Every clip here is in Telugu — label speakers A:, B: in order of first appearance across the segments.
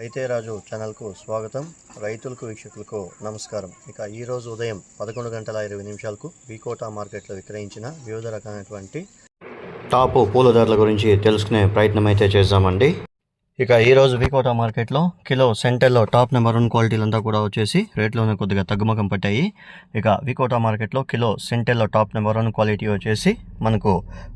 A: రైతే రాజు ఛానల్కు స్వాగతం. రైతులకు వీక్షకులకు నమస్కారం. ఇక ఈరోజు ఉదయం 11:20 వికోటా మార్కెట్లో విక్రయించిన వివిధ రకాలైనటువంటి టాప్ పూల ధరల గురించి తెలుసుకునే ప్రయత్నం అయితే చేద్దామండి. ఇక ఈరోజు వికోటా మార్కెట్లో కిలో సెంటర్లో టాప్ నెంబర్ 1 క్వాలిటీలంతా కూడా వచ్చేసి రేట్లోనే కొద్దిగా తగ్గుముఖం పట్టాయి. ఇక వికోటా మార్కెట్లో కిలో సెంటర్లో టాప్ నెంబర్ 1 క్వాలిటీ వచ్చేసి మనకు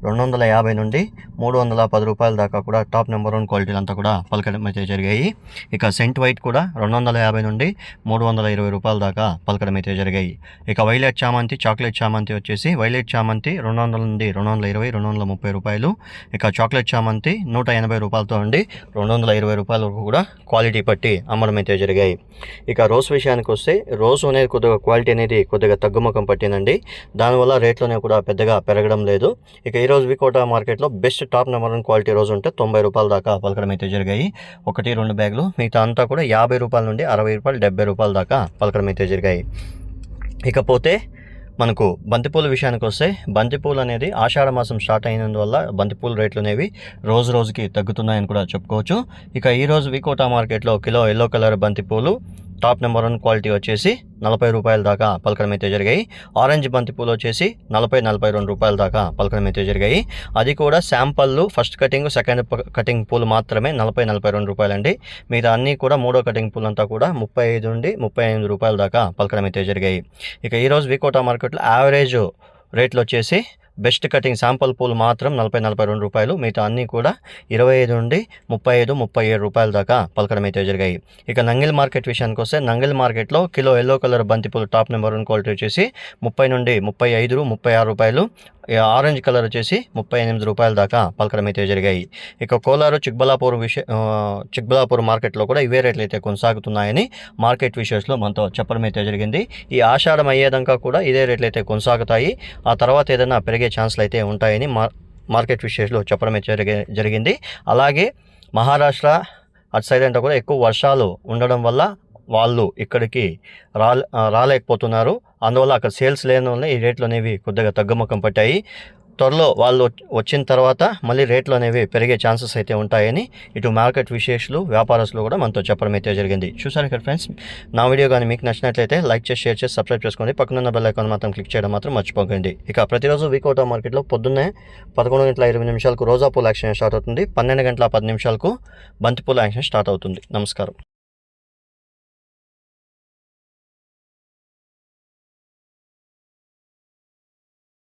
A: 250 నుండి 310 రూపాయల దాకా కూడా టాప్ నెంబర్ 1 క్వాలిటీలంతా కూడా పలకడం అయితే జరిగాయి. ఇక సెంట్ వైట్ కూడా 250 నుండి 320 రూపాయల దాకా పలకడం అయితే జరిగాయి. ఇక వైలెట్ చామంతి, చాక్లెట్ చామంతి వచ్చేసి వైలెట్ చామంతి 200 నుండి 220, 230 రూపాయలు. ఇక చాక్లెట్ చామంతి 180 రూపాయలతో నుండి 220 రూపాయల వరకు కూడా క్వాలిటీ పట్టి అమ్మడం అయితే జరిగాయి. ఇక రోజ్ విషయానికి వస్తే రోజ్ అనేది కొద్దిగా క్వాలిటీ అనేది కొద్దిగా తగ్గుముఖం పట్టిందండి. దానివల్ల రేట్లోనే కూడా పెద్దగా పెరగడం లేదు. ఇక ఈరోజు వికోటా మార్కెట్లో best top number 1 quality rose ఉంటే 90 రూపాయల దాకా పలకడం అయితే జరిగాయి. 1-2 బ్యాగులు, మిగతా అంతా కూడా 50 రూపాయల నుండి 60 రూపాయలు, 70 రూపాయల దాకా పలకడం అయితే జరిగాయి. ఇకపోతే మనకు బంతిపూల విషయానికి వస్తే బంతిపూలు అనేది ఆషాఢ మాసం స్టార్ట్ అయినందువల్ల బంతిపూల రేట్లు అనేవి రోజు రోజుకి తగ్గుతున్నాయని కూడా చెప్పుకోవచ్చు. ఇక ఈరోజు వికోటా మార్కెట్లో కిలో ఎల్లో కలర్ బంతిపూలు టాప్ నెంబర్ 1 క్వాలిటీ వచ్చేసి 40 రూపాయల దాకా పలకడం అయితే జరిగాయి. ఆరెంజ్ బంతిపూలు వచ్చేసి 40-42 రూపాయల దాకా పలకడం అయితే జరిగాయి. అది కూడా శాంపల్లు ఫస్ట్ కటింగ్, సెకండ్ కటింగ్ పూలు మాత్రమే 40-42 రూపాయలండి. మిగతా అన్నీ కూడా మూడో కటింగ్ పూలు అంతా కూడా 35 నుండి 38 రూపాయల దాకా పలకడం అయితే జరిగాయి. ఇక ఈరోజు వికోటా మార్కెట్లో యావరేజ్ రేట్లు వచ్చేసి బెస్ట్ కటింగ్ శాంపుల్ పూలు మాత్రం 40-42 రూపాయలు, మిగతా అన్నీ కూడా 25 నుండి 35-37 రూపాయల దాకా పలకడం అయితే జరిగాయి. ఇక నంగిల్ మార్కెట్ విషయానికి వస్తే నంగిల్ మార్కెట్లో కిలో ఎల్లో కలర్ బంతిపూలు టాప్ నెంబర్ 1 క్వాలిటీ వచ్చేసి 30 నుండి 35-36 రూపాయలు. ఆరెంజ్ కలర్ వచ్చేసి 38 రూపాయల దాకా పలకడం అయితే జరిగాయి. ఇక కోలారు చిక్బలాపూర్ మార్కెట్లో కూడా ఇవే రేట్లు అయితే కొనసాగుతున్నాయని మార్కెట్ విషయస్లో మనతో చెప్పడం అయితే జరిగింది. ఈ ఆషాఢం అయ్యేదాకా కూడా ఇదే రేట్లు అయితే కొనసాగుతాయి. ఆ తర్వాత ఏదైనా పెరిగే ఛాన్స్లు అయితే ఉంటాయని మార్కెట్ విషయస్లో చెప్పడం అయితే జరిగింది. అలాగే మహారాష్ట్ర అటు సైడ్ అంతా కూడా ఎక్కువ వర్షాలు ఉండడం వల్ల వాళ్ళు ఇక్కడికి రాలేకపోతున్నారు. అందువల్ల అక్కడ సేల్స్ లేని వల్ల ఈ రేట్లు అనేవి కొద్దిగా తగ్గుముఖం పట్టాయి. త్వరలో వాళ్ళు వచ్చిన తర్వాత మళ్ళీ రేట్లు అనేవి పెరిగే ఛాన్సెస్ అయితే ఉంటాయని ఇటు మార్కెట్ విశేషాలు, వ్యాపారస్తులు కూడా మనతో చెప్పడం అయితే జరిగింది. చూసారు కదా ఫ్రెండ్స్, నా వీడియో కానీ మీకు నచ్చినట్లయితే లైక్ చేసి, షేర్ చేసి, సబ్స్క్రైబ్ చేసుకోండి. పక్కనున్న బెల్ ఐకాన్ మాత్రం క్లిక్ చేయడం మాత్రం మర్చిపోకండి. ఇక ప్రతిరోజు వికోటా మార్కెట్లో పొద్దున్నే 11:20 రోజా పూల యాక్షన్ స్టార్ట్ అవుతుంది. 12:10 బంతిపూల యాక్షన్ స్టార్ట్ అవుతుంది. నమస్కారం.